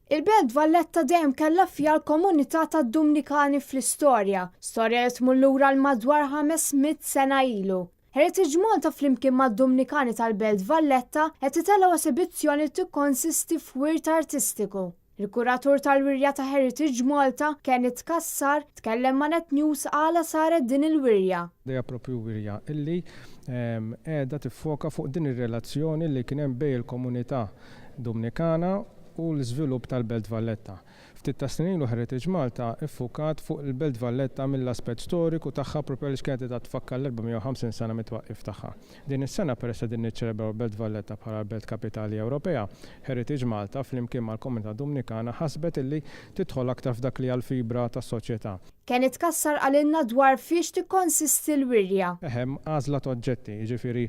Il-Belt Valletta dejjem kellha fija l-komunità tad-Dumnikani fl-istorja, storja li tmur lura l-madwar 500 sena ilu. Heritage Malta flimkien mad-Dumnikani tal-Belt Valletta qed itellgħu esibizzjoni tikkonsisti f'wirt artistiku. Il-kuratur tal-wirja ta' Heritage Malta Kenneth Kassar tkellem ma' Net News għala saret din il-wirja. Dejja propju wirja illi qiegħda tiffoka fuq din ir-relazzjoni li kien hemm bejn il-komunità Dumnikana u l-iżvilupp tal-Belt Valletta. Ftit ta' snin Heritage Malta iffukat fuq il-Belt Valletta mill-aspett storiku tagħha propju li kienet qed tfakkar l-450 sena mitwaqqif tagħha. Din is-sena peress din niċċelebraw Belt Valletta bħala l-Belt Kapitali Ewropea, Heritage Malta flimkien mal-Komunità Dumnikana ħasbet illi tidħol aktar f'dak li għall-fibra tas-soċjetà. Kienet Kassar għalilna dwar fiex tikkonsisti l-wirja. Għażla ta' oġġetti, jiġifieri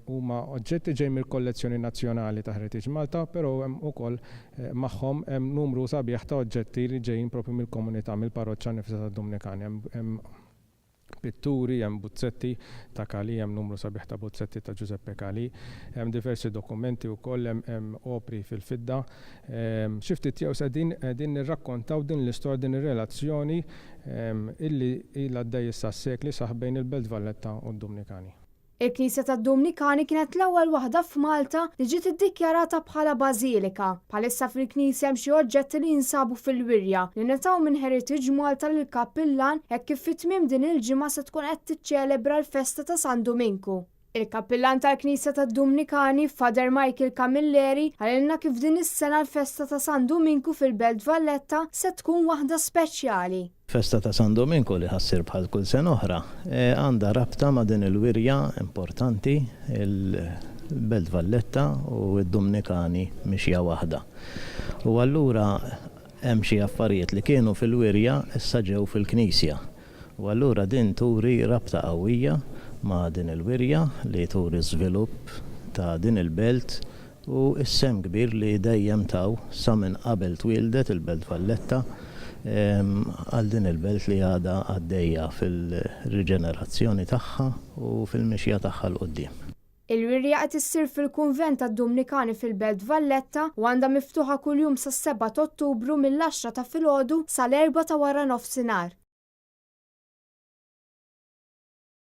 huma oġġetti ġej mill-kollezzjoni nazzjonali ta' Heritage Malta, però hemm ukoll magħhom hemm numru sabiħ ta' oġġetti li ġejjin propju mill-komunità mill-parroċċa nifisha tad-Dumnikani. Hemm pitturi, hemm buzzetti ta' Kali, hemm numru sabiħ ta' buzzetti ta' Giuseppe Kali, hemm diversi dokumenti wkoll, hemm opri fil-fidda. Xi ftit jew qegħdin nirrakkontaw din l-istorja din ir-relazzjoni illi ilha għaddej issa s-sekli saħ bejn il-Belt Valletta u d-Dumnikani. Il-Knisja tad-Dumnikani kienet l-ewwel waħda f'Malta li ġiet iddikjarata bħala bażilika. Bħalissa fil-Knisja hemm xi oġġetti li jinsabu fil-wirja li netaw minn Heritage Malta lil kappillan hekk kif fit-tmiem din il-ġimgħa se tkun qed tiċċelebra l-festa ta' San Dominku. Il-kappillan tal-Knisja tad-Dumnikani, Father Michael Camilleri, għalilna kif din is-sena l-festa ta' San Dominku fil-Belt Valletta se tkun waħda speċjali. Festa ta' San Dominku li ħassir bħal kull sena oħra għandha rabta ma' din il-wirja importanti il-Belt Valletta u d-Dumnikani mixja waħda. U allura hemm xi affarijiet li kienu fil-wirja issa ġew fil-Knisja. U allura din turi rabta qawwija ma' din il-wirja li turi żvilupp ta' din il-belt u s-sem kbir li dejjem taw sa minn qabel twildet il-Belt Valletta għal din il-belt li għadha għaddejja fil-riġenerazzjoni tagħha u fil-mixja tagħha l-qudiem. Il-wirja qed issir fil-Kunvent tad-Dumnikani fil-Belt Valletta u għandha miftuħa kuljum sas-7 ta' Ottubru mill-10 ta' filgħodu sal-4 ta' wara nofsinhar.